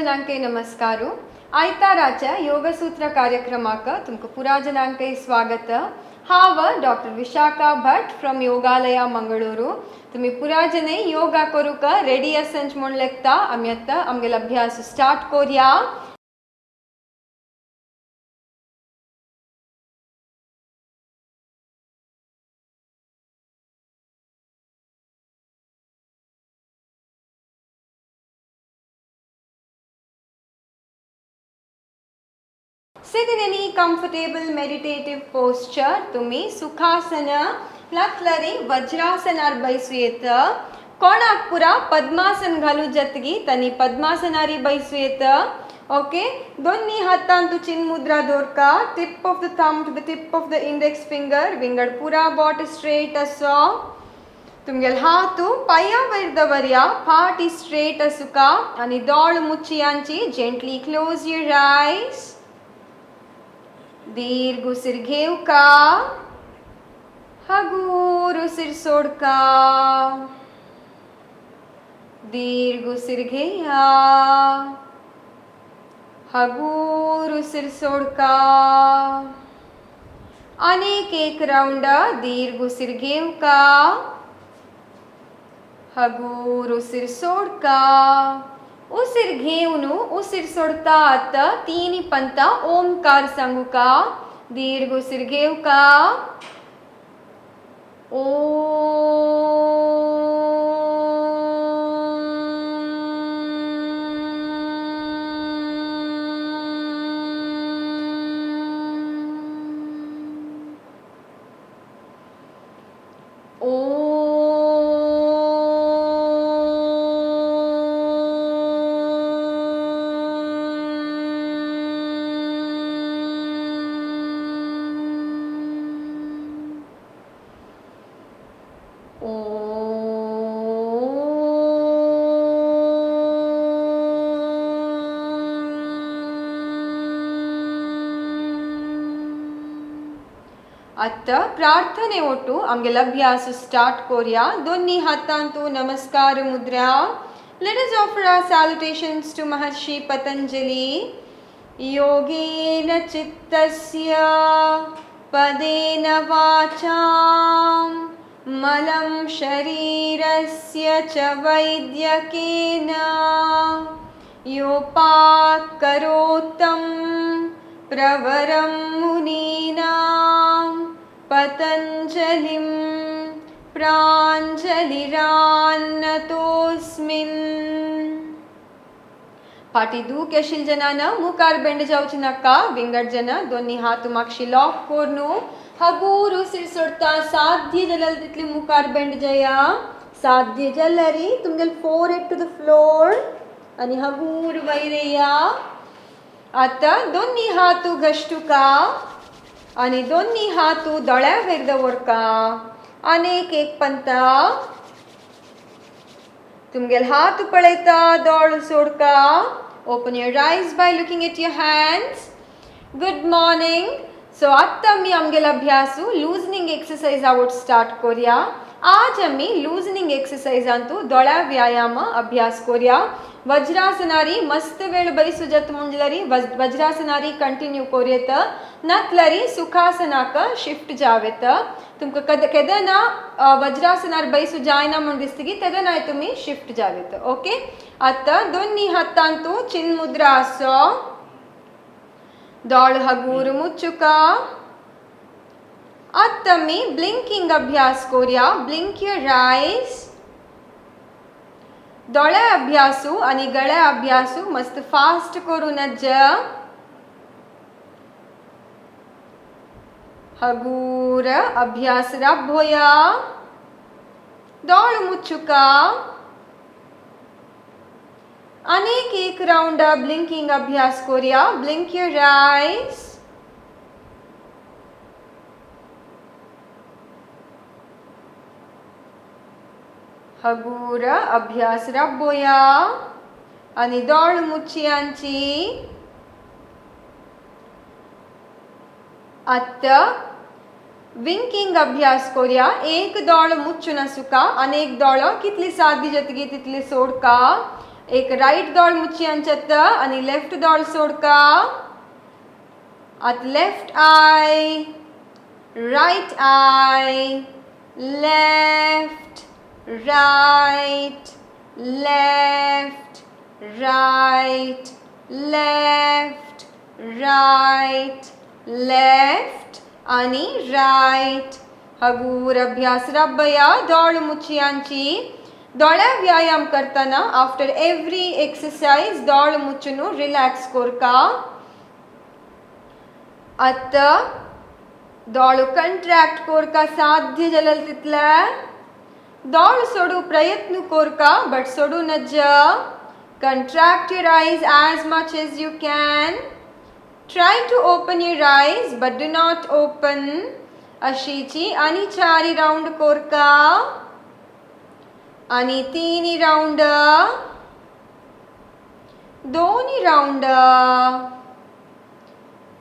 जनांके नमस्कारू आयताराच्या योगसूत्र कार्यक्रमाक तुमका पुरा जनांके स्वागत। हाव doctor Vishakha Bhat from योगालया Mangaluru. तुम्ही पुरा जने योगा करूक रेडी असंच म्हण लेखता आम्ही आता आमगेल अभ्यास स्टार्ट करूया। Sit in any comfortable meditative posture. तुम्ही सुखासन लातलरी वज्रासनार बैसुयेत। कोणाक पुरा पद्मासन घालू जतगी तनी पद्मासनारी बैसुयेत। ओके, दोन्ही हातान तू चिन मुद्रा दोरका। Tip of the thumb to the tip of the index finger. विंगड पुरा बॉट स्ट्रेट असो। तुमगेल हातू पाया वयर दवरया। फाटी स्ट्रेट असुका आणि दोळ मुच्छियांची जेंटली क्लोज युअर आईज। दीर्घ उसिर घेवका, हगूर उसिर सोडका। दीर्घ उसिर घेया, हगूर उसिर सोडका। अनेक एक राउंड दीर्घ उसिर घेवका, हगूर उसिर सोडका। उसिर घेऊन उसिर सोडतात तीन पंत ओंकार सांगूका। दीर्घ उसिर घेवका, ओ आता प्रार्थने ओटू आमगेल अभ्यास स्टार्ट करूया। दोन्ही हातान तू नमस्कार मुद्रा। Let us offer our salutations to Maharshi Patanjali. योगेन चित्तस्य पदेन वाचां मलं शरीरस्य च वैद्यकेन योपाकरोत्तं प्रवरं मुनीनां पतंजलिं प्रांजलिरान्नतोऽस्मिन्। पाटी दूक येशील जनान मुखार बेंड जावची नाका। विंगड जन दोन्ही हात मागशी लॉक करून हगूर उसिर सोडता। साध्य जलल तितली मुखार बेंड जया। साध्य जल्लरी तुमगेल फोरहेड टू द फ्लोर आणि हगूर वैरेया। आता दोन्ही हात घष्टुका आणि दोन्ही हात दोळ्या वयर दवरका। अनेक एक पंता तुमगेल हात पळयता दोळ सोडका। Open your eyes by looking at your hands. Good morning. So आत्ता आम्ही आमगेल अभ्यास लूजनिंग एक्सरसाइज आवट स्टार्ट करूया। आज आम्ही लूजनिंग एक्सरसाइजांतू दोळ्या व्यायाम अभ्यास करूया। वज्रासनारी मस्त वेळ बैसू जत मुंजलरी वज्रासनारी कंटिन्यू करूयेत। नतलरी सुखासनाक शिफ्ट जावेत। तुमका केदना वज्रासनार बैसू जायना म्हण दिसतगी तेदना तुम्ही शिफ्ट जावेत। ओके, आता दोन्ही हातान तू चिन मुद्रा असो। दोळ हगूर मुच्चुका। आता मी ब्लिंकिंग अभ्यास करूया। Blink your eyes. दोळ्या अभ्यासू आणि गळ्या अभ्यासू मस्त फास्ट करूनच हगूर अभ्यास राबोया। दोळ मुच्चुका। अनेक एक राउंड ब्लिंकिंग अभ्यास करूया। Blink your eyes. हगूर अभ्यास राबोया आणि दोळ मुच्छियांची। आता विंकिंग अभ्यास करूया। एक दोळ मुच्चून आसुका अनेक दोळ कितली सादी जतगी तितली सोडका। एक राईट दोळ मुच्यांचत आणि लेफ्ट दोळ सोडका. आत left eye, right eye, left, right, left, right, left, right, left आणि राईट. हगूर अभ्यास रब्बया दोळ मुच्यांची. दोळ्या व्यायाम करताना आफ्टर एव्हरी एक्सरसाइज दोळ मुच्चुनु रिलॅक्स कोरका. आता दोळ कंट्रॅक्ट कोरका साध्य जलल तितले. दोळ सोडू प्रयत्न कोरका बट सोडू नज. Contract your eyes as much as you can. Try to open your eyes but do not open. अशीची आणि 4 राउंड कोरका आणि 3 राउंड, 2 राउंड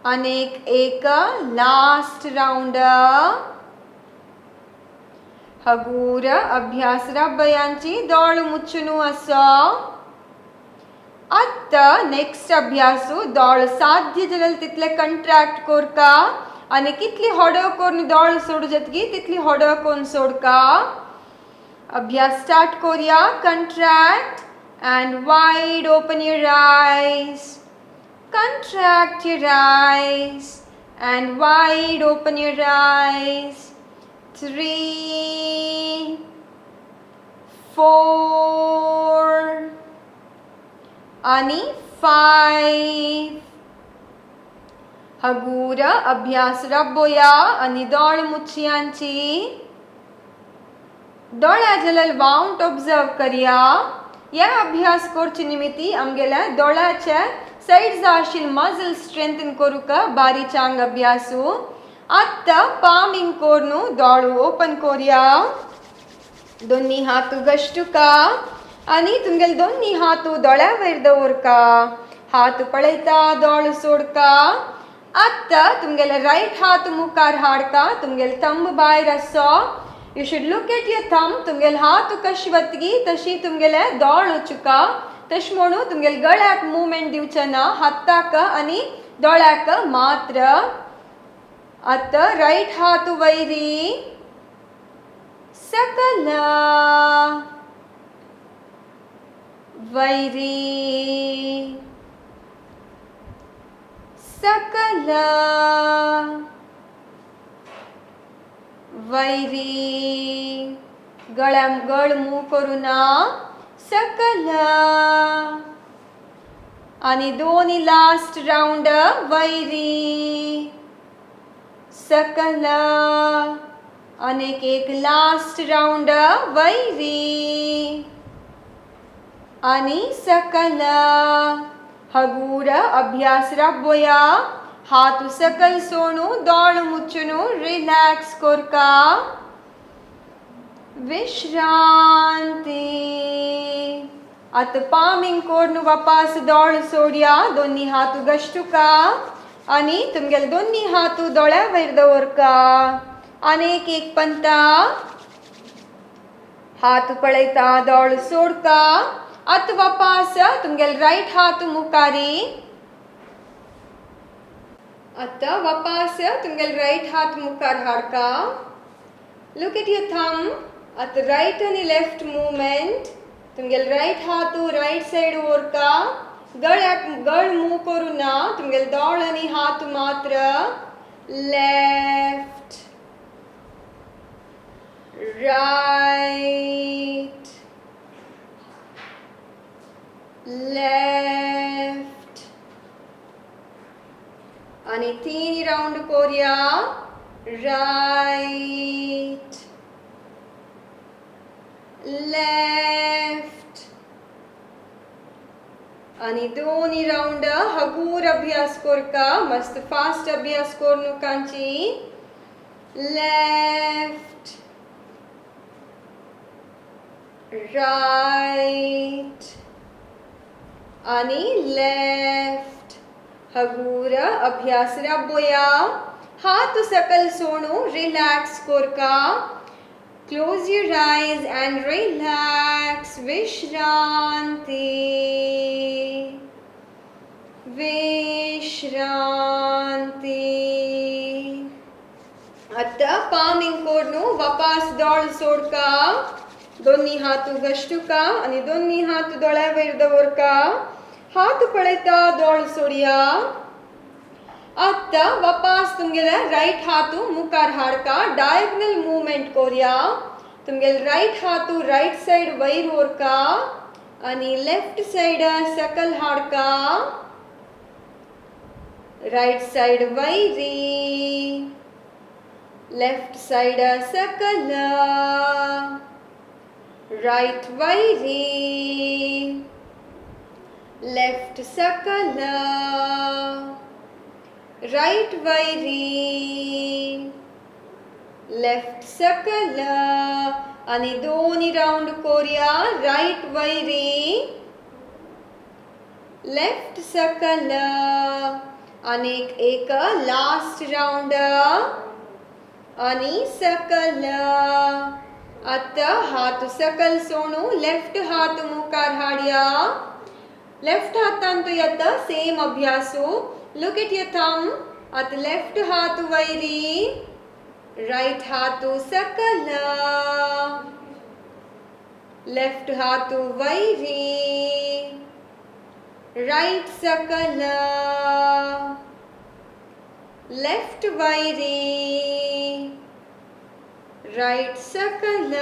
आणि एक लास्ट राउंड. हगूर अभ्यास रब्बयांची दोळ मुच्चुनु असो. आता नेक्स्ट अभ्यासू दोळ साध्य जलल तितले कंट्रॅक्ट कोरका आणि कितली होडो कोरून दोळ सोडू जतगी तितली होडो कोरून सोडका. अभ्यास स्टार्ट कोरिया. Contract and wide open your eyes. Contract your eyes and wide open your eyes. 3, 4 आणि 5. हगूर अभ्यास रब्बोया आणि दोळ मुच्यांची. दोळ्या जलल वाउंट ऑब्जर्व करिया. या अभ्यास कोरची निमित्ती आमगेल्या दोळ्याच्या साइड्स आशिल मसल स्ट्रेंथन कोरुका बारी चांग अभ्यासू. आता पामिंग कोरनु दोळू ओपन कोरिया. दोन्ही हात गश्टुका आणि तुमगेल दोन्ही हात दोळ्या वयर दवरका. हात पळयता दोळ सोडका. आता तुमगेल राईट हात मुखार हाडका. तुमगेल थंब भायर असो. You should look at your thumb. तुमगेल हात कशी वतगी तशी तुमगेले दोळ उचुका. तश म्हणू तुमगेल गळ्याक मूवमेंट दिवचना, हाताक आणि दोळ्याक मात्र. आता राईट हात वैरी सकल वैरी सकल वैरी. गळ्याम गळ मूव करूना सकल आणि 2 लास्ट राउंड वैरी सकल आणि एक लास्ट राउंड वैरी आणि सकल. हगूर अभ्यास रब्बोया. हाथ सकल सोणू दोळ मुच्चुनु रिलॅक्स कोरका. विश्रांती. आता पामिंग कोरनु वापस दोळ सोडिया. दोन्ही हात गश्टुका आणि तुमगेल दोन्ही हात दोळ्या वयर दवरका. आणि एक पंता हात पळयता दोळ सोडका. आता वापस तुमगेल राईट हात मुखारी. आता वापस तुमगेल राईट हात मुखार हाडका. Look at your thumb. आता राईट आणि लेफ्ट मूवमेंट. तुमगेल राईट हात राईट साइड ओरका. गळ्याक गळ मूव करूना. तुमगेल दोळ आणि हात मात्र. लेफ्ट, राईट, लेफ्ट आणि 3 राउंड कोरिया. राईट, लेफ्ट आणि 2 राउंड. हगूर अभ्यास कोरका. मस्त फास्ट अभ्यास कोरनु कांची. लेफ्ट, राईट आणि लेफ्ट. हगूर अभ्यास रब्बोया. हाथ सकल सोणू रिलॅक्स कोरका. Close your eyes and relax. Vishranti. Vishranti. आता palming कोडनु वापस दोळ सोडका दोन्ही हात गष्टुका आणि दोन्ही हात दोळ्यावयर दवरका हात पळयता दोळ सोडया आता वापस तुमगेले राइट हात मुखार हाडका डायगोनल मूवमेंट कोरया तुमगेले राइट हात राइट साइड वयर व्हरका आणि लेफ्ट साइड सकल हाडका राइट साइड वयरी लेफ्ट साइड सकल राइट वयरी लेफ्ट सकल राइट वयरी लेफ्ट सकल आणि दोन्ही राउंड कोरया राइट वयरी लेफ्ट सकल आणि एक लास्ट राउंड आणि सकल आता हात सकल सोनू लेफ्ट हात मुखार हाडया लेफ्ट हातान तो येता सेम अभ्यासू look at your thumb at left हात वयरी right हात सकल left हात वयरी right सकल left वयरी right सकल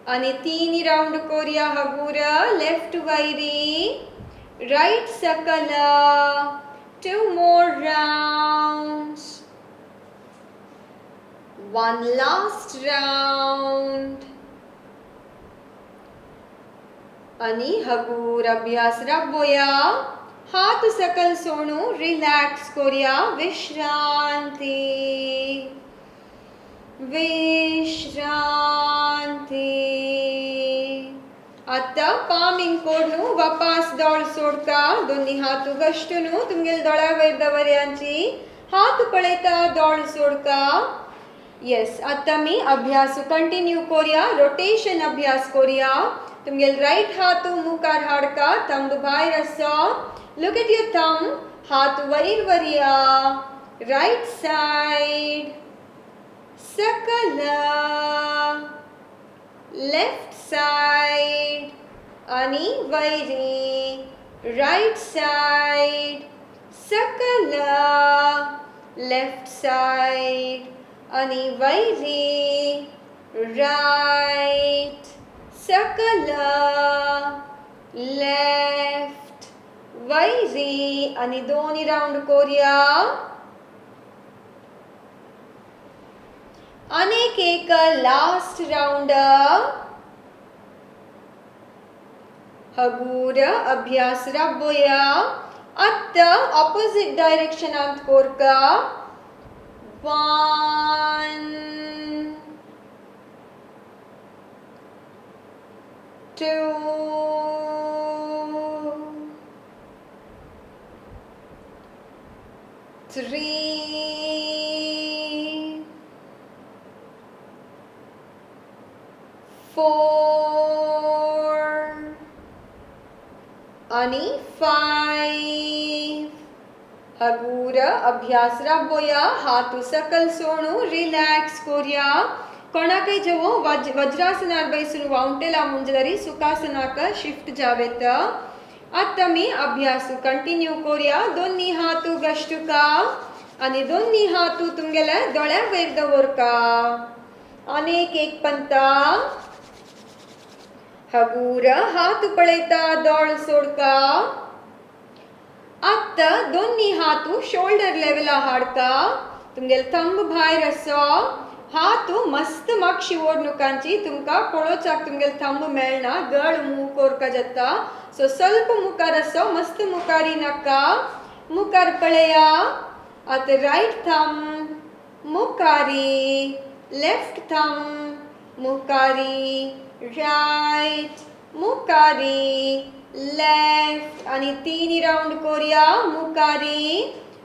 आणि तीन round कोरया हगूरा left वयरी right sakala 2 more rounds one last round आणि हगूर अभ्यास राबोया हात सकल सोनू रिलॅक्स कोरया विश्रांती विश्रांती आता palming कोडनु वापस दोळ सोडका दोन्ही हात गष्टनु तुमगेल दोळ्यावयर दवरयांची हात पळयता दोळ सोडका यस आता मी अभ्यास कंटिन्यू कोरया रोटेशन अभ्यास कोरया तुमगेल राइट हात मुखार हाडका थंब भायर आसा लुक एट युअर थंब हात वयर वरया राइट साइड सकल लेफ्ट साइड आणि वयरी राइट साइड सकल लेफ्ट साइड आणि वयरी राइट सकल लेफ्ट वयरी आणि दोन्ही राउंड कोरया अनेक एक लास्ट राउंड हगूर अभ्यास राबोया आता ऑपोजिट डायरेक्शन अंत कोरका 1 2 3 4 आणि 5 हगूर अभ्यास राबोया हात सकल सोनू रिलॅक्स कोरया कोणाकय जेवो वज्रासनार बैसून वाउंटेला मुंजलरी सुखासनाक शिफ्ट जावेत आता मी अभ्यास कंटिन्यू कोरया दोन्ही हात गष्टुका आणि दोन्ही हात तुमगेले दोळ्यावयर दवरका अनेक एक पंता हगूर हात पळयता दोळ सोडका आता दोन्ही हात शोल्डर लेवला हाडका तुमगेल थंब भायर आसा हात मस्त मागशी ओडणुकांची तुमका पळोवचाक तुमगेल थंब मेळना गळ मूव कोरका जाता सो ಸ್ವಲ್ಪ मुखार आसा मस्त मुखारी नाका मुखार पळया आता राइट थंब मुखारी लेफ्ट थंब मुखारी राइट मुखारी लेफ्ट आणि तीन राउंड कोरया मुखारी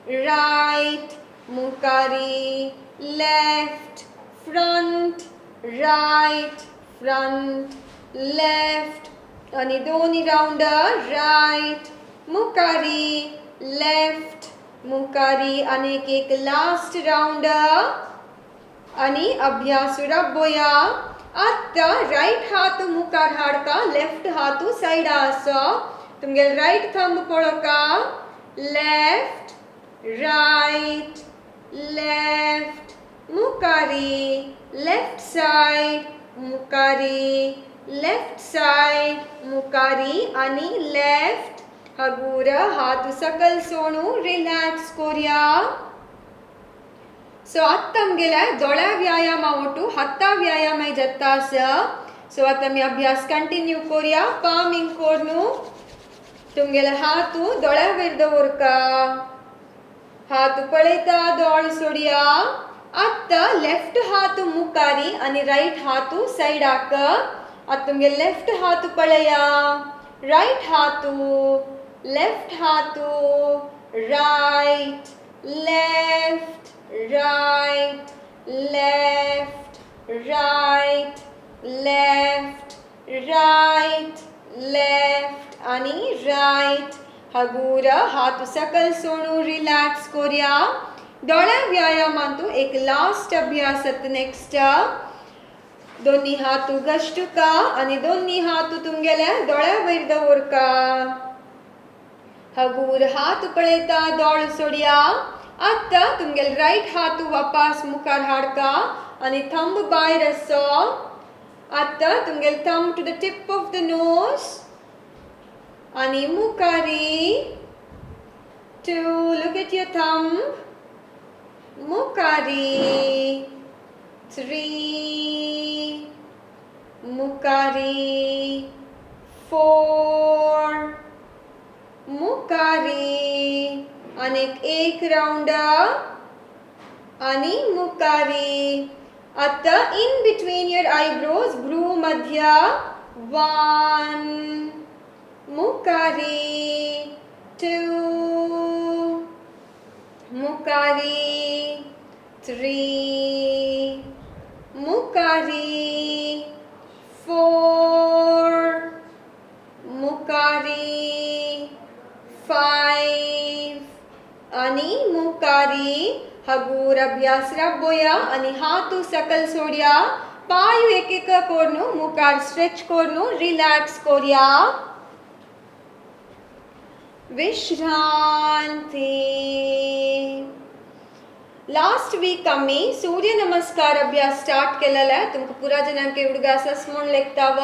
राइट मुखारी left front, right, front, left, आणि दोन्ही राउंड right, मुकारी, left, मुकारी, आणि एक लास्ट राउंड आणि अभ्यास रब्बोया. आता राइट हात मुखार हाडका, लेफ्ट हात साइड आसा. तुमगे राइट थंब पळोका, लेफ्ट, राइट, लेफ्ट, मुकारी, लेफ्ट साइड, मुकारी, लेफ्ट साइड, मुकारी, आणि लेफ्ट. हगूर हात सकल सोडू रिलॅक्स करूया. सो आत्ता आमगेल्या दोळ्या व्यायामा ओटू हत्ता व्यायाम जाता आसा. सो आता आमी अभ्यास कंटिन्यू करूया. पामिंग कोरनू तुमगेले हात दोळ्या वयर दवरका, हात पळयता दोळ सोडया. आत्ता लेफ्ट हात मुकारी आणि राइट हात साइडाक. आता तुमगे लेफ्ट हात पळया, राइट हात, लेफ्ट हात, right, left, right, left, right, left, right, left, आणि right. हगूर हात सकल सोडू रिलॅक्स करूया. दोळ्या व्यायामांतू एक लास्ट अभ्यासात नेक्स्ट. दोन्ही हात गश्टुका आणि दोन्ही हात तुमगेल्या दोळ्या वयर दवरका. हगूर हात पळयता दोळ सोडया. आता तुमगेल राइट हात वापस मुखार हाडका आणि थंब भायर असो. आता तुमगेल thumb to the tip of the nose आणि मुखारी. To look at your thumb, मुखारी, 3, मुखारी, 4, मुखारी, आणि एक राउंड आणि मुकारी. आता इन बिटवीन युअर आयब्रोज ब्रू मध्य 1, मुकारी, 2, मुकारी, 3, मुकारी, 4, मुकारी, 5, आणि मुकारी. हगूर अभ्यास रब्बोया आणि हात सकल सोडया. पायू एक एक कोरनू मुखार स्ट्रेच कोरनू रिलॅक्स करूया. विश्रांती. लास्ट वीक आम्ही सूर्य नमस्कार अभ्यास स्टार्ट केलेला आहे. तुमका पुरा जणांक उडगासस म्हूण लेखताव.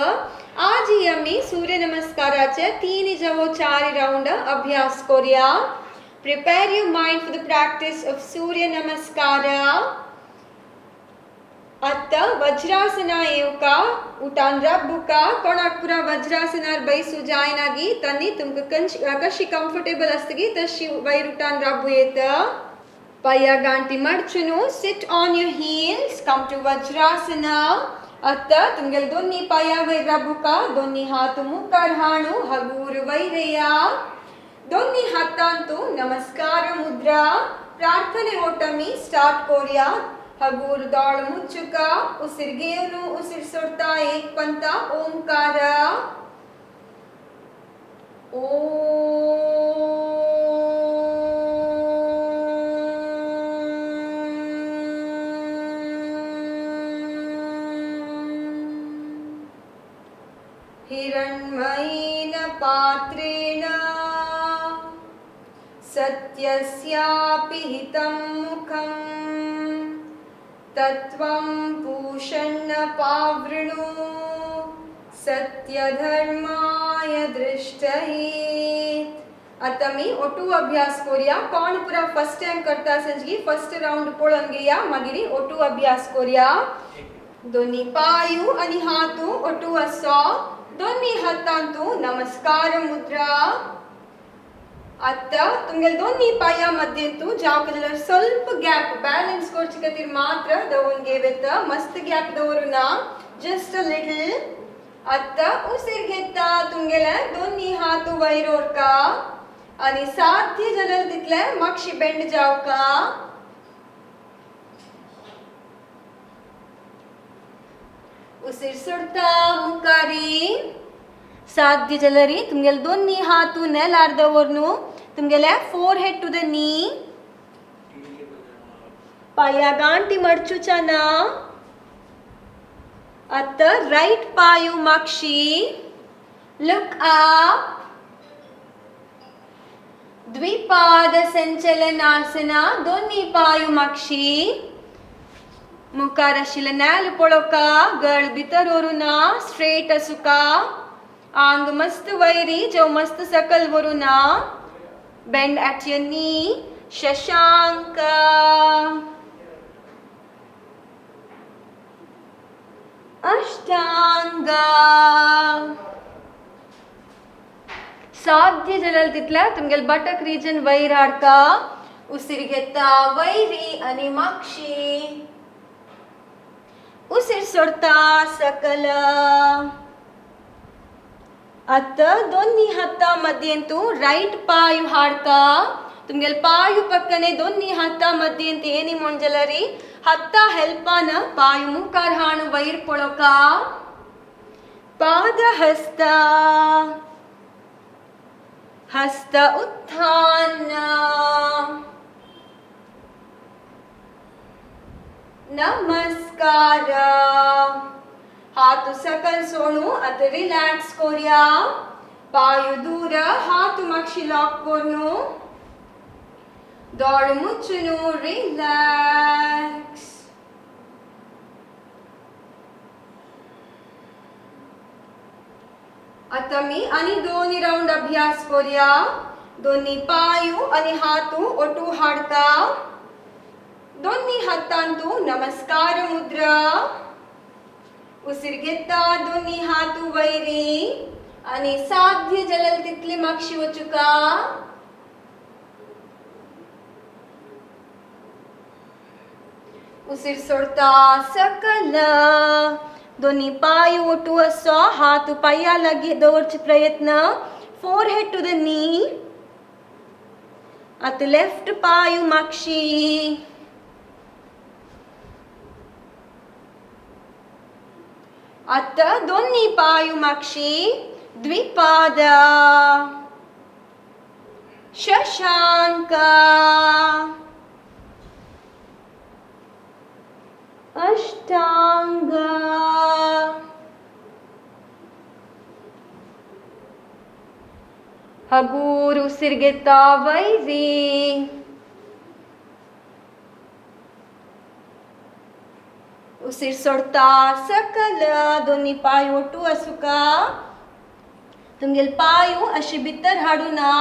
आज ही आम्ही सूर्य नमस्काराचे 3 जावो 4 राउंड अभ्यास करूया. Prepare your mind for the practice of Surya Namaskara. आता वज्रासना येवका, उठान रब्बुका. कोणाक पुरा वज्रासनार बैसू जायनागी तन्नी तुमका कशी कंफर्टेबल असतगी तशी वयर उठान रब्बू येत. पाया गांटी मडचुनु. Sit on your heels. Come to Vajrasana. आता तुमगेल दोन्ही पाया वयर रब्बुका. दोन्ही हात मुखार हाणू. हगूर वैरया. दोन्ही हातांतू नमस्कार मुद्रा. प्रार्थने ओटमी स्टार्ट करूया. हगूर दोळ मुच्चुका. उसिर घेवनू उसिर सोडता एक पंत ओंकार. हिरण्मयेन पात्रेण सत्यस्यापि हितं मुखं तत्त्वं पूषण्ण पावृणु सत्यधर्माय दृष्टयेत्. आता मी ओटू अभ्यास करूया. कोण पुरा फर्स्ट टाइम करता संजगी फर्स्ट राउंड पळोवन घेया मागीर ओटू अभ्यास करूया. दोन्ही पायू आणि हातू ओटू असो. दोन्ही हातांतू नमस्कार मुद्रा. आता तुमगे दोन्ही पाया मध्ये तू जावक ಸ್ವಲ್ಪ गॅप बॅलन्स करचे खातीर मात्र दवरून घेवेत. मस्त गॅप दवरू ना, जस्ट अ लिटल. आता उसीर घेता तुमगेले दोन्ही हात वयर ओरका आणि साध्य जाल्यार तितले मागशी बेंड जावका. उसिर सोडता मुखारी साध्य जलरी तुमगेल दोन्ही हातू नेलार्दवरनु तुमगेले फोरहेड टू द नी पाया गांटी मडचुचना अत राइट पायु माक्षी लुक अप द्विपाद संचलनासन दोन्ही पायु माक्षी मुखार शिलनॅल पळोका गळ भितर वरुना स्ट्रेट असुका आंग मस्त वैरी जो मस्त सकल वरुना bend at your knee Shashank अष्टांग साध्य जलल तितल्या तुमगेल बटक रीजन वैर हाडका उसिर घेता वैरी आणि माक्षी उसिर सोडता सकल अत दोन्ही हाता मध्येंतू राइट पायु हाडका तुमगेल पायु पक्कने दोन्ही हाता मध्येंत ಏನಿ ಮೊಂಜಲರಿ ಹತ್ತ ಹೆಲ್ಪಾನ ಪಾಯು ಮುಖಾರ್ ಹಾಣು ವೈರ್ ಪೊಳಕ ಪಾದ ಹಸ್ತ हस्त उत्थान नमस्कार हातु सकल सोणू अत रिलॅक्स कोरिया पायु दूर हातु माक्षी लॉक कोरनु दोळ मुच्चुनु रिलॅक्स आता मी आणि दोन्ही राउंड अभ्यास करूया दोन्ही पायु आणि हातू ओटू हाडका दोन्ही हातांतू नमस्कार मुद्रा उसिर घेता दोन्ही हातू वैरी आणि साध्य जलल तितली माक्षी वचुका उसिर सोडता सकल दोन्ही पाय ओटू असो हात पाया लागी दवरचे प्रयत्न फोरहेड टू द नी आत लेफ्ट पायु माक्षी आत दोन्ही पायु माक्षी द्विपाद शशांक अष्टांग हगूर उसिर घेता वैरी उसिर सोडता सकल दोन्ही पाय ओटू असुका तुमगेल पायु अशी भितर हाडुना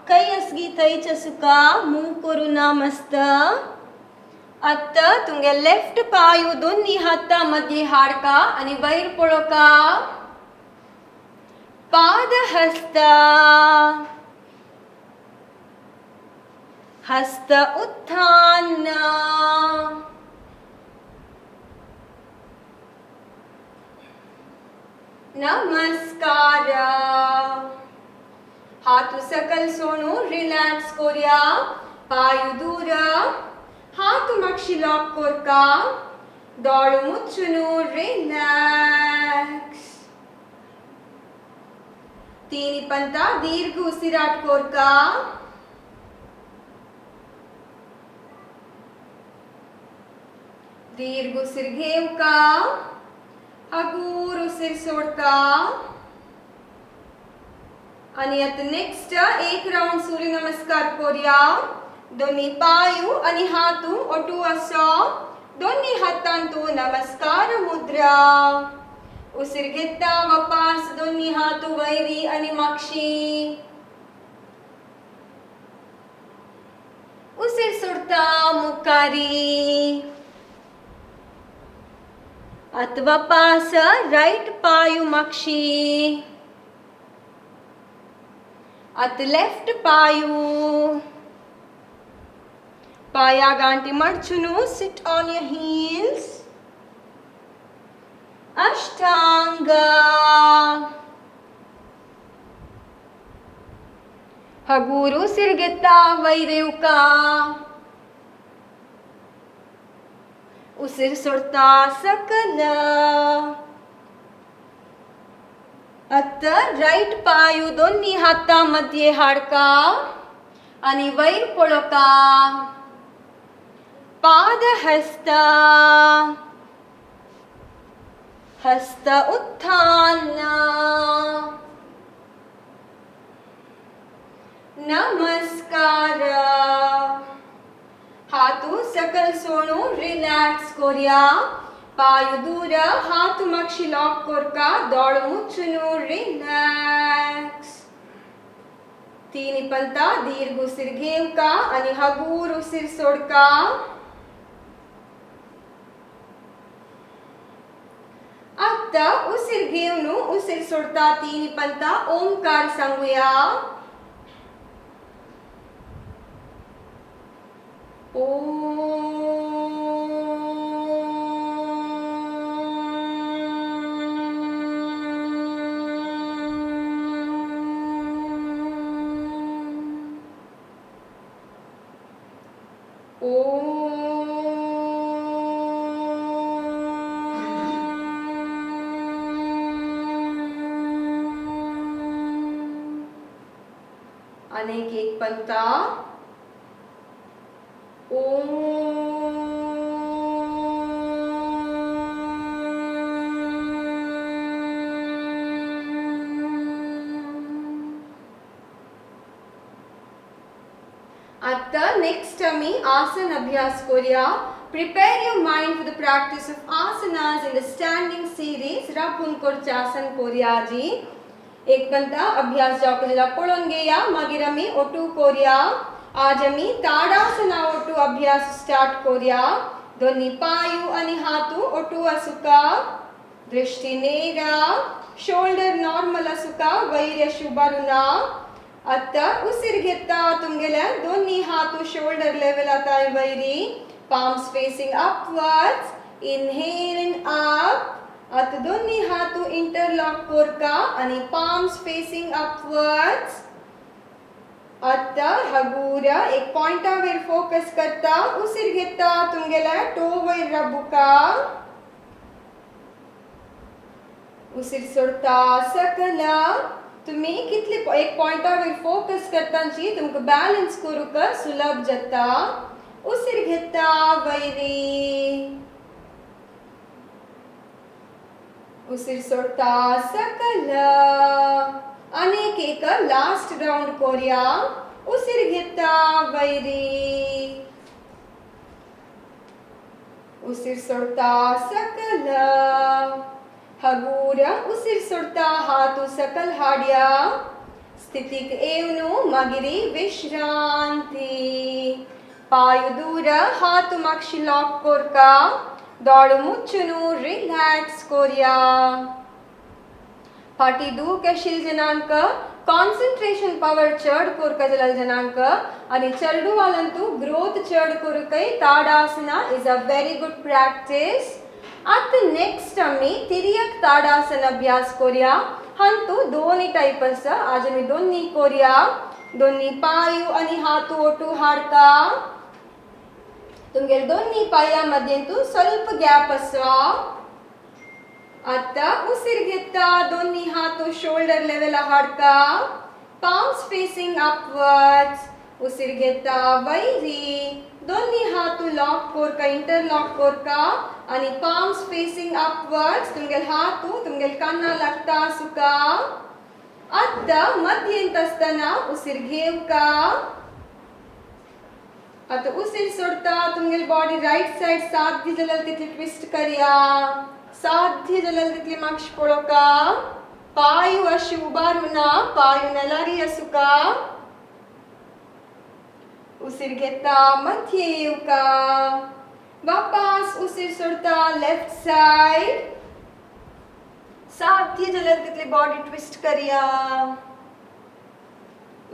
कै असगी थैच असुका मूव करुना मस्त अत तुमगे लेफ्ट पायु दोन्ही हाता मध्ये हाडका आणि वैर पळोका पाद हस्त हस्त उत्थान नमस्कार हातू सकल सोणू रिलॅक्स कोरिया पायु दूर हातू माक्षी लॉक कोरका दोळ मुच्चुनु रिलॅक्स तीनी पंता दीर्घ उसिराट कोरका दीर्घ उसिर घेवका हगूर उसिर सोडका आणि आता नेक्स्ट एक राउंड सूर्य नमस्कार करूया दोन्ही पायु आणि हातू ओटू असो दोन्ही हातांतू नमस्कार मुद्रा उसिर घेता वापस दोन्ही हातू वैरी आणि माक्षी उसिर सोडता मुखारी आता वापस राइट पायु माक्षी आता लेफ्ट पायु पाया गांटी मडचुनु सिट ऑन योर हील्स अष्टांग हगूरू सिरगेता वैरेवका उसिर सोडता सकल आता राईट पाय दोन्ही हातामध्ये हाडका आणि वैर पळोका पाद हस्त हस्त उत्थान नमस्कार हातू सकल सोनू रिलॅक्स कोरिया पाय दूर हात मक्षी लॉक कोरका दोळ मुच्छुनु रिलॅक्स तीन पंता दीर्घ उसीर घेवका आणि हगूर उसीर सोडका आता उसीर घेऊन उसीर सोडता तीन पंता ओंकार सांगूया अनेक एक पंता आता नेक्स्ट आम्ही आसन अभ्यास करूया. Prepare your mind for the practice of asanas in the standing series. राखून करचे आसन करूया जी. एक पंता अभ्यास जावकलेला पळोवन घेया मागीर आम्ही ओटू करूया. आज आम्ही ताडासना ओटू अभ्यास स्टार्ट करूया. दोन्ही पायू आणि हातू ओटू असुका दृष्टी नेरा शोल्डर नॉर्मल असुका वैर शुभारुना. आता उसीर घेता तुमगेल्या दोन्ही हातू शोल्डर लेवल आता वैरी palms facing upwards. Inhale and up. आता दोन्ही हातू इंटरलॉक कोरका आणि palms facing upwards. आता हगूरा एक पॉइंटावर फोकस करता उसीर घेता तुमगेल्या टो वैर रबुका उसीर सोडता सकला. तुम्ही कितले एक पॉइंटावर फोकस करतांची तुमका बॅलन्स करूक सुलभ जाता. उसीर घेता वैरी उसीर सोडता सकला. अनेक एक लास्ट राउंड करूया. उसीर घेता वैरी उसीर सोडता सकला. हगूरा उसीर सोडता हातू सकल हाड्या स्थितीक येवनु मागिरी विश्रांती. पायू दूर हातू मागशी लॉक कोरका दोळ मुच्छुनु रिलॅक्स करूया. फाटी दूक आशिल जनांक कॉन्सन्ट्रेशन पावर चढ कोरका जलाल जनांक आणि चलडू वालंतू ग्रोथ चढ कोरकय Tadasana is a very good practice. आता नेक्स्ट आम्ही तिर्यक ताडासन अभ्यास करूया. हंतू दोन्ही टाइप आसा. आज आम्ही दोन्ही करूया. दोन्ही पायू आणि हातू ओटू हाडका. तुमगेल दोन्ही पाया मध्ये तू ಸ್ವಲ್ಪ गॅप आसा. आता उसीर घेता दोन्ही हातू शोल्डर लेवल हाडका palms facing upwards. उसीर घेता वैरी दोन्ही हातू लॉक कोरका इंटरलॉक कोरका आणि palms facing upwards. तुमगेल हातू तुमगेल कान्ना लागता सुका. आता मध्येंत असताना उसीर घेवका. आता उसीर सोडता तुमगेल बॉडी राइट साइड साध्य जलल तितली ट्विस्ट करूया. साध्य जलल तितली मागश पळोका. पायू अशी उबारुना पायू नेलारी असुका. उसीर घेता मध्य येवका. वापस उसीर सोडता लेफ्ट साइड साध्य जलल तितली बॉडी ट्विस्ट करूया.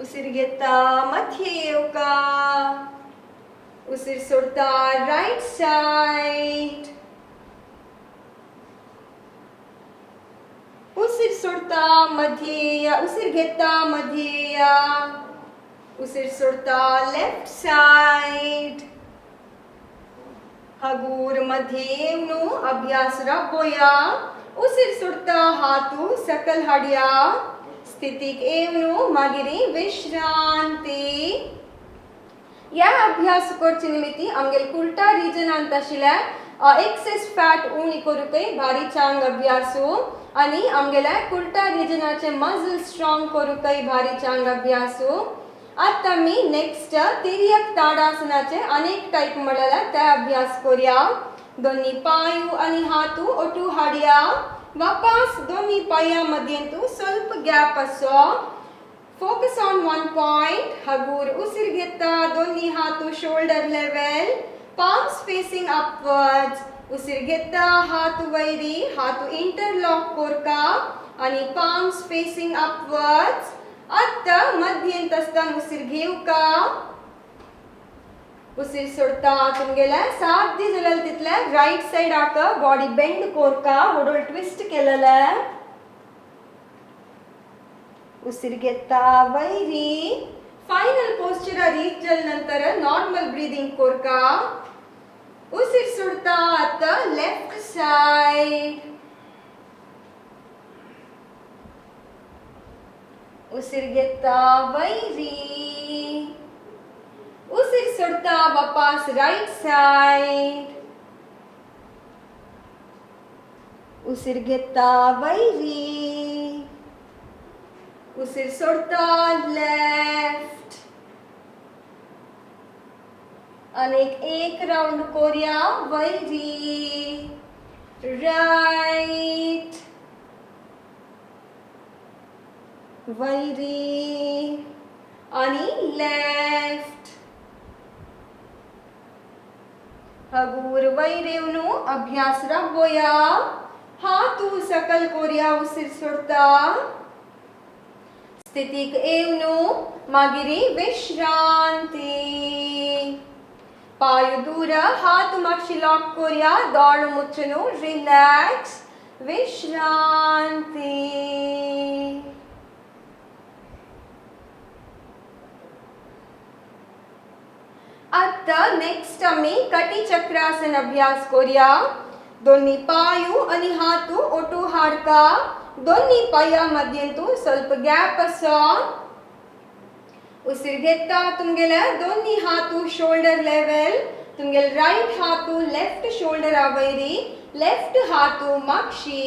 उसीर घेता मध्य येवका. उसीर सोडता राइट साइड. उसीर सोडता मध्य उसीर घेता मध्य उसीर सोडता लेफ्ट साइड. हगूर मध्ये येवनु अभ्यास राबोया. उसीर सुटता हातू सकल हाडया स्थितीक येवनू मागिरी विश्रांती. या अभ्यास करचे निमित्ती आमगेल कुर्टा रिजनांत आशिल्ल्या एक्सेस फॅट उणी करूकय भारी चांग अभ्यासू आणि आमगेल्या कुर्टा रिजनाचे मसल स्ट्रॉंग करूकय भारी चांग अभ्यासू. आता मी नेक्स्ट तिर्यक ताडासनाचे अनेक टाइप म्हळ्यार ते अभ्यास करूया. दोन्ही पायू आणि हातू ओटू हाडया. वापस दोन्ही पाया मध्येंतू ಸ್ವಲ್ಪ गॅप असो. Focus on one point. Hagur usir घेता दोन्ही हातू shoulder level. Palms facing upwards. उसir घेता हातू वैरी हातू interlock कोरका आणि palms facing upwards. आता मध्येंत असताना उसir घेवका. उसir सोडता तुमगेल्या साध्य झालेलं तितल्या राईट साइड आका बॉडी बेंड कोरका वडोल ट्विस्ट केलेला. उसीर घेता वैरी. फायनल पोस्चर रीच नंतर नॉर्मल ब्रीदिंग कोरका. उसीर सोडता आता लेफ्ट साइड. उसीर घेता वैरी. उसीर सोडता वापस राइट साइड. उसीर घेता वैरी. उसीर सोडता लेफ्ट. अनेक एक राउंड कोरिया वैरी राइट वैरी आणि लेफ्ट. हगूर वैरेवनु अभ्यास राबोया. हातू सकल कोरिया उसीर सोडता. स्थितीक येवनू मागिरी विश्रांती. पायू दूर हात मागशी लॉक कोरिया. दोळ मुच्छनु रिलॅक्स विश्रांती. आता नेक्स्ट आम्ही कटी चक्रासन अभ्यास करूया. दोन्ही पायू आणि हातू ओटू हाडका. दोन्ही पाया मध्येंतू ಸ್ವಲ್ಪ गॅप असो. उसीर घेता तुमगेल्या दोन्ही हातू शोल्डर लेवल. तुमगेल राइट हातू लेफ्ट शोल्डर आवैरी. लेफ्ट हातू मागशी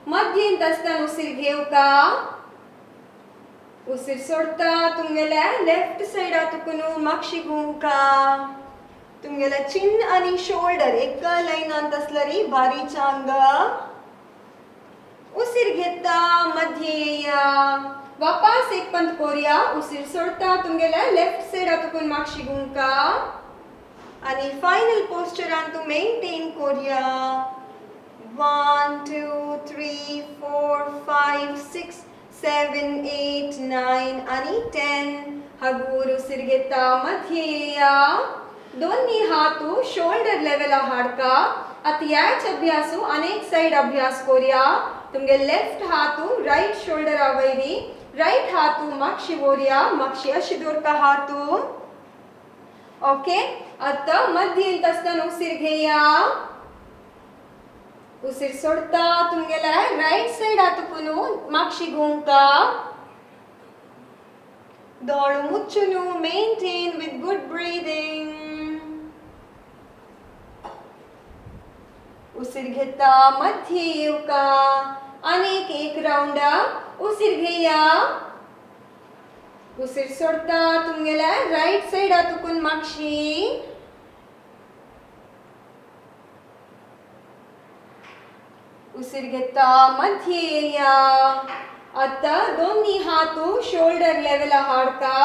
मध्येंत असताना उसीर घेवका. उसीर सोडता तुमगेल्या लेफ्ट साइड आतुकुनू मागशी घुमका. तुमगेल्या चिन आणि शोल्डर एका लाइनांत असलरी भारी चांग. उसीर घेता मध्ये या. वापस एक पंत कोरिया. उसीर सोडता तुमगेल्या लेफ्ट साइड आतुकुन मागशी घुमका आणि फायनल पोस्चर आंतू मेंटेन कोरिया. 1 2 3 4 5 6 7 8 9 आणि 10. हगूर उसीर घेता मध्ये या. दोन्ही हातू शोल्डर लेवल हाडका. आता याच अभ्यासू अनेक साइड अभ्यास करूया. तुमगे लेफ्ट हातू राइट शोल्डर आवैरी. राइट हातू मागशी वोरिया. मागशी अशी दोरका हातू. ओके. आता मध्येंत असताना उसीर घेया. उसीर सोडता तुमगेल्या राइट साइड आतुकुनू मागशी घुमका. दोळ मुच्छुनू मेंटेन विथ गुड ब्रीदिंग. उसीर घेता मध्ये येवका. अनेक एक राउंड उसीर घेया. उसीर सोडता तुमगेल्या राइट साइड आतुकुन मागशी. उसीर घेता मध्ये येया. आता दोन्ही हातू शोल्डर लेवल हाडका.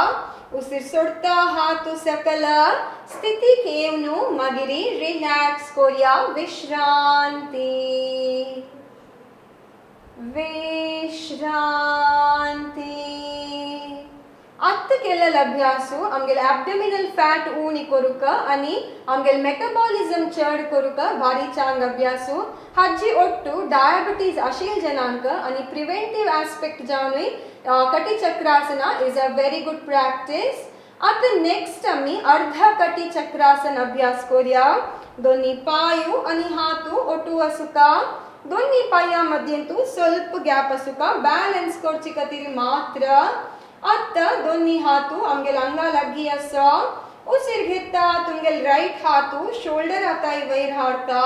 उसीर सोडता हातू सकल. स्थितीक येवनू मागिरी रिलॅक्स कोरिया विश्रांती विश्रांती. आत्ता केलेला अभ्यासू आमगेल ॲब्डोमिनल फॅट उणी करूक आणि आमगेल मेटाबॉलिझम चड करूक भारी चांग अभ्यासू. हाजी ओट्टू डायबिटीज आशिल जनांक आणि प्रिव्हेंटिव्ह ॲस्पेक्ट जावनूय कटी Chakrasana is a very good practice. आता नेक्स्ट आम्ही अर्धा कटी चक्रासन अभ्यास करूया. दोन्ही पायू आणि हातू ओटू असुका. दोन्ही पाया मध्यंतू ಸ್ವಲ್ಪ ಗ್ಯಾಪ್ ಅಸುಕ ಬ್ಯಾಲೆನ್ಸ್ ಕೊಡ್ಚಿಕತಿರಿ ಮಾತ್ರ ಅತ್ತ दोन्ही हातू आमगेल अंगा लग्गी असा उसिर घेता तुमगेल राइट हातू शोल्डर आताय वयर हाडता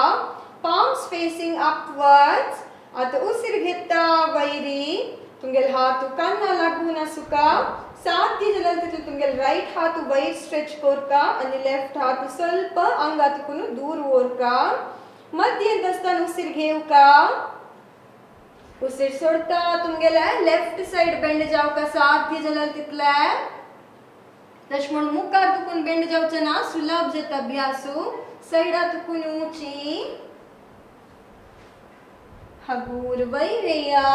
palms facing upwards आता उसिर घेता वैरी तुमगेल हातू कन्ना लागून अಸುका साध्य जलंत तुमगेल राइट हातू वयर स्ट्रेच कोरका आणि लेफ्ट हातू ಸ್ವಲ್ಪ अंगातून दूर ओरका मध्यंत असताना उसिर घेवका उसिर सोडता तुमगेला लेफ्ट साइड बेंड जावका साध्य जलल तितले तश म्हणून मुखार तुकून बेंड जावचे ना सुलभ जत अभ्यासू साइडा तुकून ऊंची हगूर वैरेया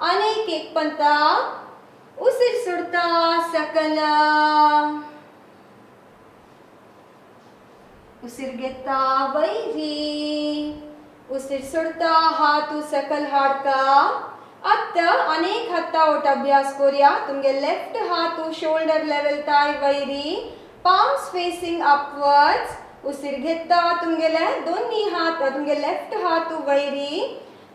अनेक एक पंता उसिर सोडता सकला उसिर घेता वैरी उसिर सोडता हातू सकल हाडका अत्ता अनेक हत्ता ओट अभ्यास कोरिया तुमगे लेफ्ट हातू शोल्डर लेवल ताय वैरी palms facing upwards उसिर घेता तुमगेले दोन्ही हात तुमगे लेफ्ट हातू वैरी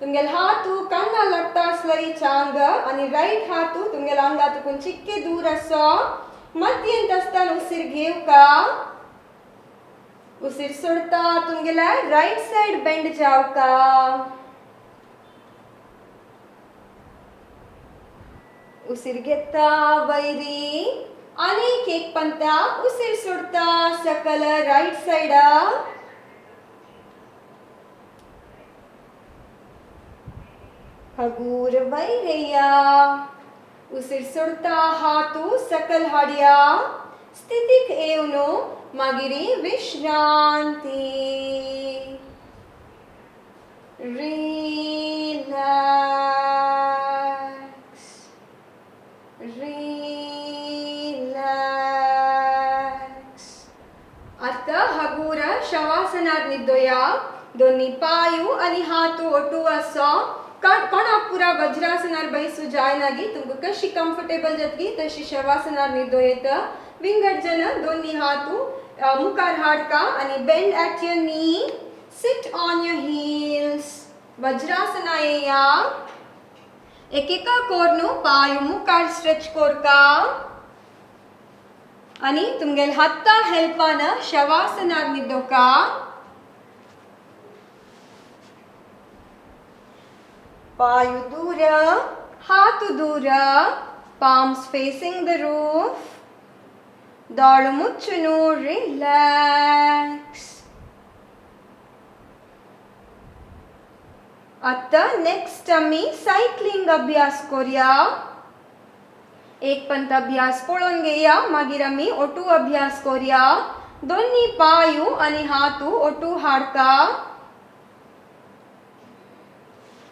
तुमगेल हातू कन्ना लागता असलरी चांग आणि राइट हातू तुमगेल अंगातून चिक्के दूर असो मध्यंत असताना उसिर घेवका उसिर सोडता तुमगेला राइट साइड बेंड जावका उसिर घेता वैरी अनेक एक पंता उसिर सोडता सकल राइट साइडा हगूर वैरेया उसिर सोडता हातू सकल हाडिया स्थितिक येऊनो मागिरी विश्रांती रिलॅक्स रिलॅक्स आता हगूर शवासनार निद्दोया दोन्ही पायू आणि हातू ओटू असो कोणा पुरा वज्रासनार बैसू जायनागी तुमका कशी कंफर्टेबल जतगी तशी शवासनार निद्दोयेत विंगड जन दोन्ही हातू मुखार हाडका आणि बेंड ॲट युअर नी सिट ऑन युअर हील्स वज्रासना येया एकेका कोरनु पायू मुखार स्ट्रेच कोरका आणि तुमगेल हत्ता हेल्पान शवासनार निद्दोका पायू दूर हातू दूर palms facing the roof दाळु मुಚ್ಚುನು रिलॅक्स आता नेक्स्ट आम्ही सायकलिंग अभ्यास करूया एक पंत अभ्यास पळोवन घेया मागीर आम्ही ओटू अभ्यास करूया दोन्ही पायू आणि हातू ओटू हाडका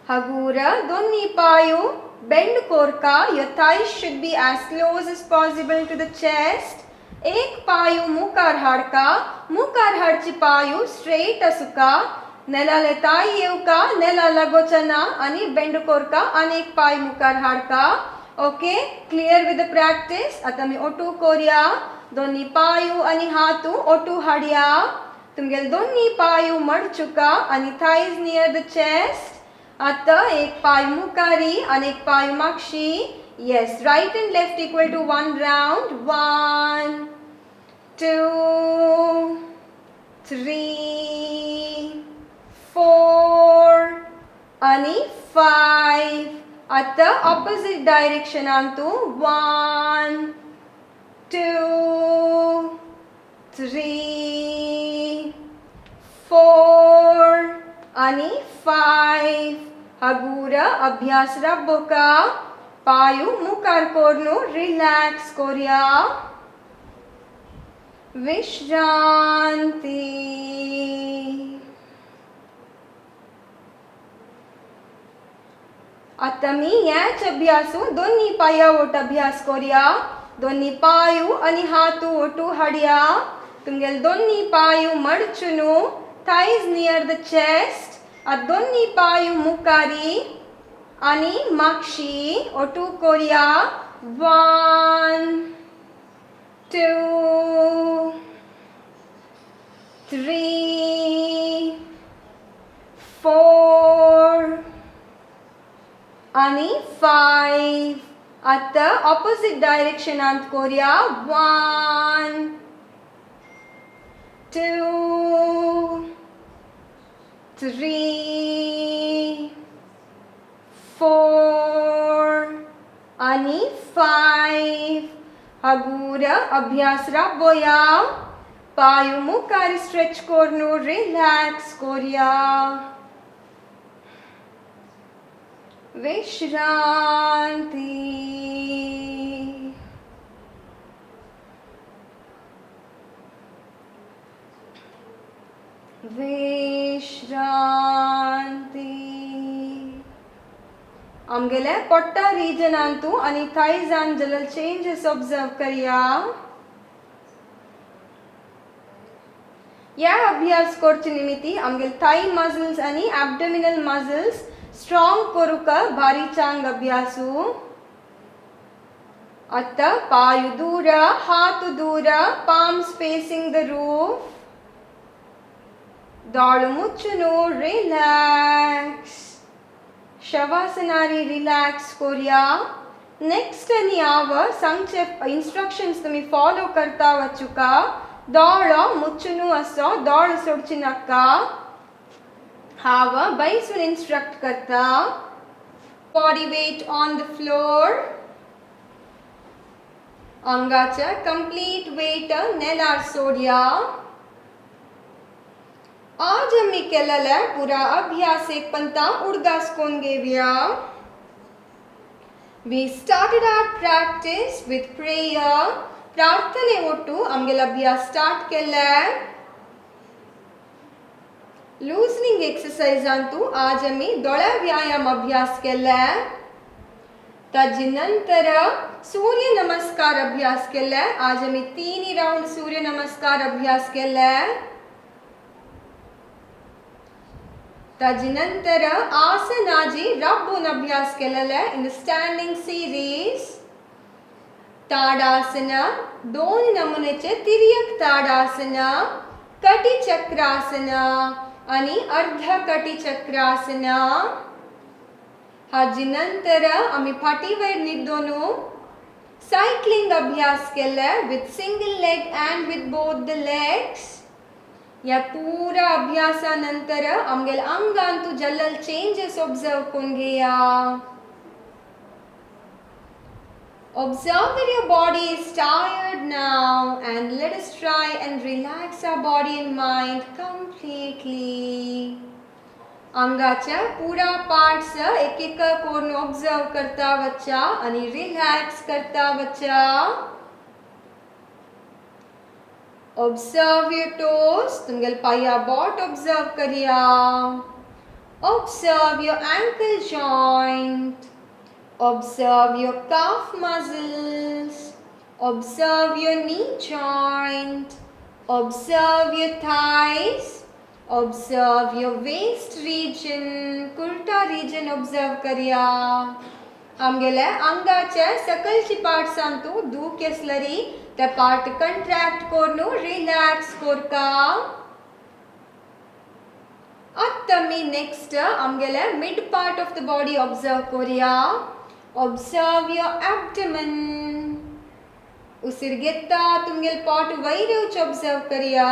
हगूर दोन्ही पायू bend Korka your thighs should be as close as possible to the chest एक पायू मुखार हाडका मुखार हाडची पायू स्ट्रेट असुका नेलाले ताई येवका नेला लगोचना आणि बेंड कोरका अनेक पाय मुखार हाडका okay clear with the practice आता मी ओटू कोरिया दोन्ही पायू आणि हातू ओटू हाडया तुमगेल दोन्ही पायू मडचुका आणि थाईज नियर द चेस्ट आता एक पाय मुखारी आणि एक पाय मागशी yes right and left equal to one round 1 2 3 4 आणि 5 आता opposite direction आणतो 1 2 3 4 आणि 5 हगूर अभ्यास रब्बोका पायू मुखार कोरनु रिलॅक्स कोरिया विश्रांती आता मी याच अभ्यासू दोन्ही पायावोट अभ्यास करूया दोन्ही पायू आणि हातू ओटू हाडया तुमगेल दोन्ही पायू मडचुनु थाईज नियर द चेस्ट आ दोन्ही पायू मुखारी आणि मागशी ओटू कोरिया 1 2 3 4 आणि 5. आता ऑपोजिट डायरेक्शनांत करूया. 1 2 3 4 आणि 5. हगूरा अभ्यास राबोया. पायु मुखारी स्ट्रेच कोरनु रिलॅक्स करूया. विश्रांती. विश्रांती. आमगेले पोट्टा रिजनांतू आणि थायजान जलल चेंजेस ऑब्जर्व करिया. या अभ्यास करचे निमित्ती आमगेल थाई मसल्स आणि एब्डोमिनल मसल्स स्ट्रॉंग करूका भारी चांग अभ्यासू. आता पायु दूर, हाथ दूर, palms facing the roof. दाळु मुಚ್ಚುನು रिलॅक्स. शवासनारी रिलॅक्स करूया. नेक्स्ट आणि आव संक्षेप इंस्ट्रक्शन्स तुम्ही फॉलो करता वचुका. दाळ मुಚ್ಚುನು असो दाळ सोडचिनक्का. हाव बैसून इंस्ट्रक्ट करता. Body weight on the floor. अंगाचा कंप्लीट वेट नेलार सोडिया. आज आम्ही केलेला पुरा अभ्यास एक पंता उडगासकोन घेऊया. We started our practice with prayer. प्रार्थने ओटू आमगेल अभ्यास स्टार्ट केला. लूजनिंग एक्सरसाइजांतू आज आम्ही दोळ्या व्यायाम अभ्यास केला. तदनंतर सूर्य नमस्कार अभ्यास केला. आज आम्ही 3 राउंड सूर्य नमस्कार अभ्यास केला. तदनंतर आसनाजी राबून अभ्यास केलेला इन द स्टँडिंग सिरीज. ताडासन, 2 नमुनेचे तिर्यक ताडासन, कटी चक्रासन आणि अर्ध कटी चक्रासन. हाजीनंतर आम्ही फाटीवर निद्दोनू सायकलिंग अभ्यास केला with single leg and with both the legs. या पूरा अभ्यासानंतर आमगेल अंगांतू जल्लल चेंजेस ऑब्जर्व करून घेया. Observe that your body is tired now and let us try and relax our body and mind completely. अंगाच्या पूरा पार्ट्स एक एक करून ऑब्जर्व करता वच्चा आणि रिलॅक्स करता वच्चा. Observe your toes. तुमगेल पाया बोट ऑब्जर्व करिया. Observe your ankle joint. Observe your calf muscles. Observe your knee joint. Observe your thighs. Observe your waist region. Kurta region observe करिया. आमगेले अंगाचे सकलची पार्ट्स सांतू दुखेसलरी ते पार्ट कंट्रॅक्ट करून रिलॅक्स करका. आता मी नेक्स्ट आमगेले mid part of the body observe करिया. Observe your abdomen. उसिर घेता तुमगेल pot वैरवच observe करिया.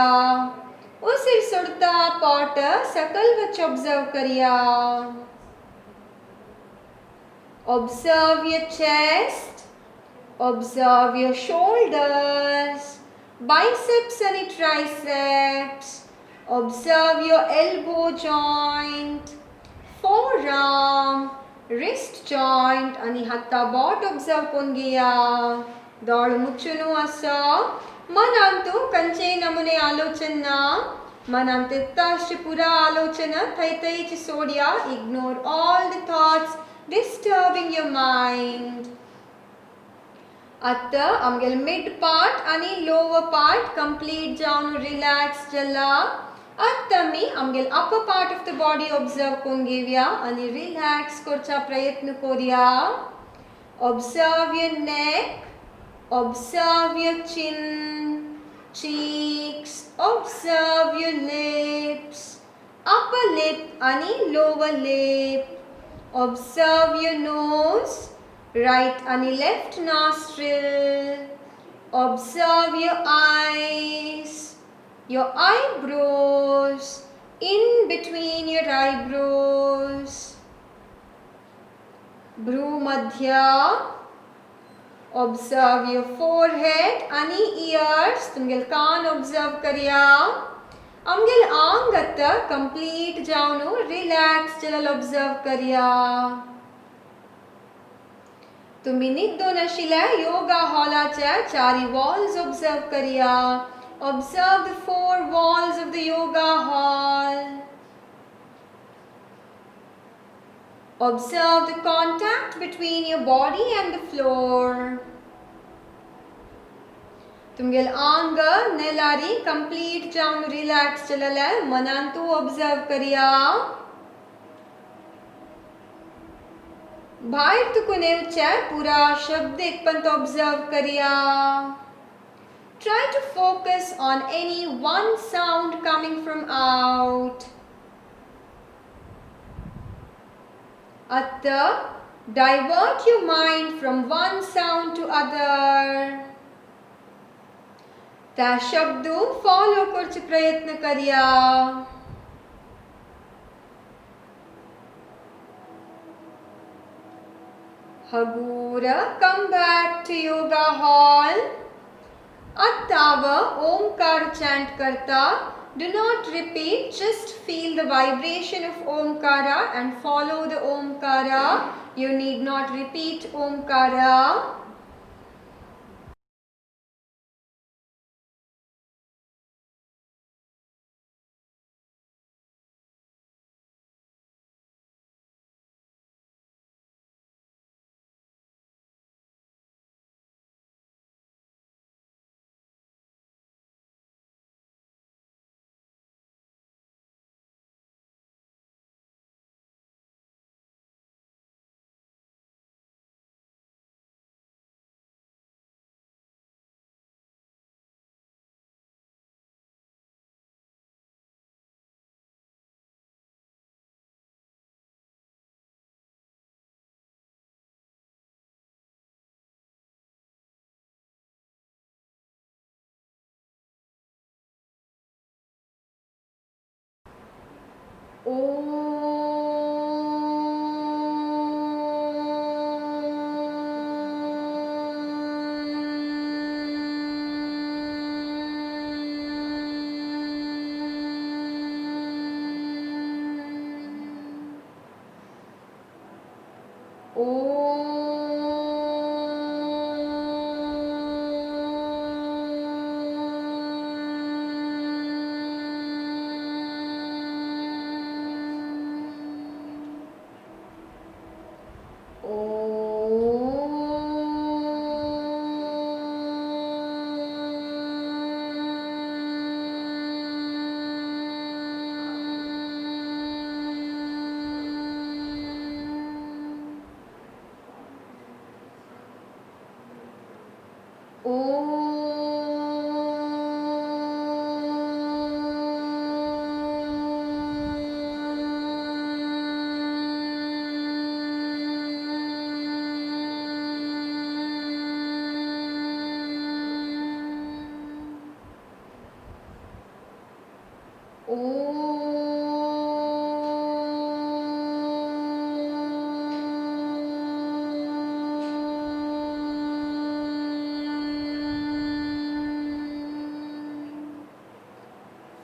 उसिर सोडता पॉट सकल वच ऑब्जर्व करिया. Observe your chest. Observe your shoulders, biceps and triceps. Observe your elbow joint, forearm, wrist joint आणि हाता बोट ऑब्जर्व करून घेया. दाळ मुಚ್ಚುನು असो. मनांतू कंचे नमुने आलोचना. मनांत ताशी पुरा आलोचना थैथैची सोडिया. Ignore all the thoughts disturbing your mind. आता आमगेल मिड पार्ट आणि लोअर पार्ट कंप्लीट जाऊन रिलॅक्स जाला. आता मी आमगेल upper part of the body observe करून घेऊया आणि रिलॅक्स करचा प्रयत्न करूया. Observe your neck. Observe your chin, cheeks. Observe your lips, upper lip आणि lower lip. Observe your nose, right and left nostril. Observe your eyes, your eyebrows, in between your eyebrows. Bhrumadhya. Observe your forehead आणि ears. तुमगेल कान observe करिया. आमगेल आंग आता complete जाऊनु relax जलल observe करिया. तुम्ही निद्दो नशिले योगा हॉलाच्या चारी walls observe करिया. Observe the 4 walls of the yoga hall. Observe the contact between your body and the floor. तुमगेल आंग नेलारी complete जाऊन relax चलले मनांतु observe करिया. बाहेर तुकुने उच्चे पूरा शब्द एक पंत observe करिया. Try to focus on any one sound coming from out. Atta, divert your mind from one sound to other. त्या शब्दों follow करचे प्रयत्न करिया. Hagura, come back to yoga hall. Attava Omkar chant karta. Do not repeat, just feel the vibration of Omkara and follow the Omkara. You need not repeat Omkara.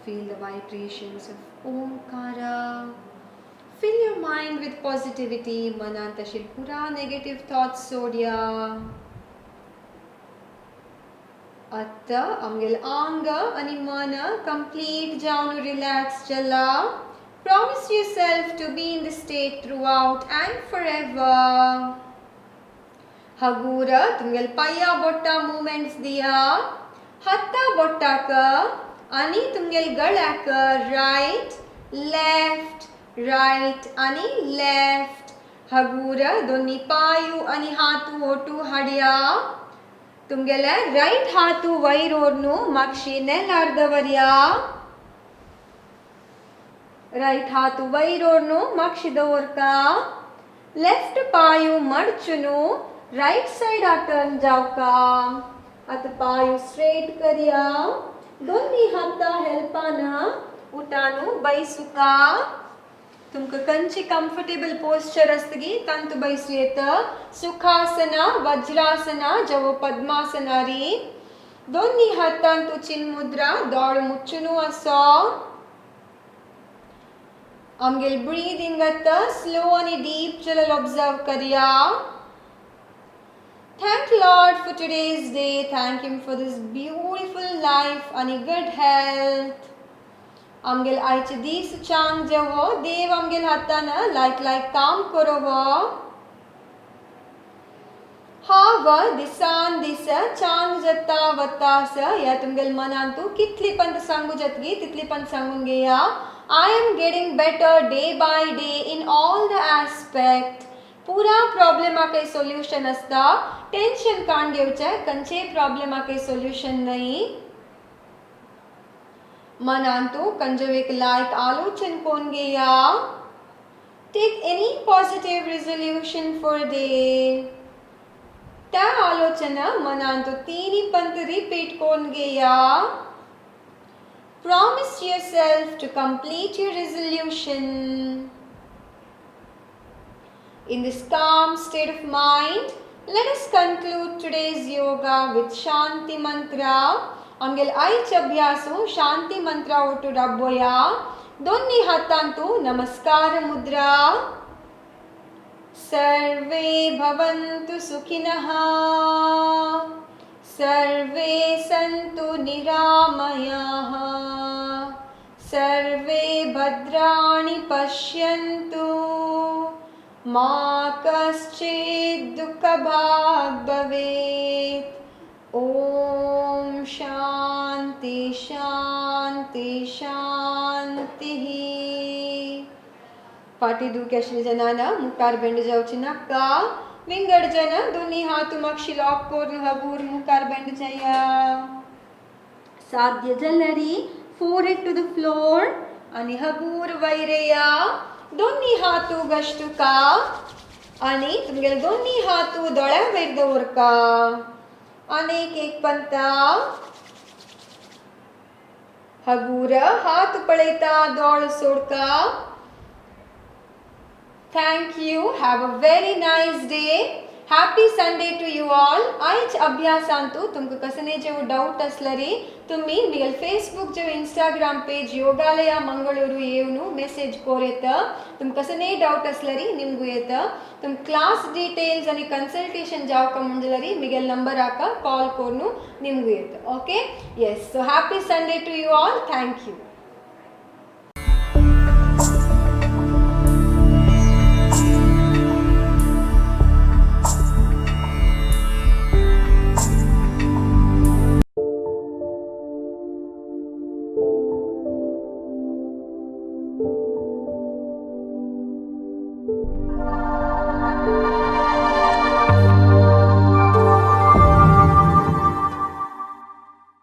Feel the vibrations of Omkara. Fill your mind with positivity. Manantashil pura negative thoughts sodya. Atta amgel anga ani mana complete jaunu relax jala. Promise yourself to be in this state throughout and forever. Hagura tumgel paya botta movements diya. Hatta botta ka ani tumgel gala ka right, left, right ani left. Hagura donni payu ani hatu otu hadiya. तुमगेले right हाथु वैरोर्नु मक्षी नेलार्दवर्या. Right हाथु वैरोर्नु मक्षी दवरका. Left पायू मडचुनु राइट साइड आ टर्न जावका आता पायू स्ट्रेट करिया दोन्ही हाता हेल्पाना उठानु बैसुका तुमका कंची कंफर्टेबल पोस्चर असतगी तंतु बैसुयेत सुखासन वज्रासन जवो पद्मासन री दोन्ही हातांतु चिन मुद्रा दौड़ मुच्चुनु असो आमगेल ब्रीदिंग अत्ता स्लो आणि डीप चलल ऑब्जर्व करिया Thank Lord for today's day. Thank Him for this beautiful life and good health. आमगेल आयचे दीस चांग जेवो देव आमगेल हाताना लायक काम करोवो हाव दिसान दिस चांग जत्ता वत्तास या तुमगेल मनांतु कितली पंत सांगू जतगी तितली पंत सांगून घेया I am getting better day by day in all the aspect. पूरा प्रॉब्लेम आके सॉल्यूशन असता टेंशन कान घेवचे कंचे प्रॉब्लेम आके सॉल्यूशन नहीं मनांतु कंजवेक लायक आलोचन कोण घेया take any positive resolution for day त्या आलोचना मनांतु तीनी पंत रिपीट कोण घेया Promise yourself to complete your resolution. In this calm state of mind, let us conclude today's yoga with Shanti Mantra. आमगेल आयच अभ्यासु शांति मंत्र ओटु रब्बोया दोन्ही हातांतु नमस्कार मुद्रा सर्वे भवन्तु सुखिनः सर्वे सन्तु निरामयाः सर्वे भद्राणि पश्यन्तु मा कश्चित् दुःखभाग् भवेत् ओम शांति शांति शांतिः पाटी दुःखेश्री जनाना मुखार बेंड जावची नाका विंगड जन दोन्ही हात मक्षी लॉक करून हबूर मुखार बेंड जाया साध्य जलरी forehead to the floor आणि हबूर वैरेया दोन्ही हातू गश्तुका आणि तुमगेल दोन्ही हातू दोळ्या वयर दवरका अनेक एक पंता हबूर हात पळयता दोळ सोडका Thank you. Have a very nice day. Happy Sunday to you all. आयच अभ्यासांतु तुमकां कसले जेव डाउट असलरी तुम्ही मिगल फेसबुक जेव इंस्टाग्राम पेज योगालया मंगळूरू येवनु मेसेज कोरेत तुम कसले डाउट असलरी निमगु येत तुम क्लास डिटेल्स आणि कन्सल्टेशन जावका मंजलरी मिगल नंबर आका कॉल कोरनु निमगु येत okay yes so happy Sunday to you all thank you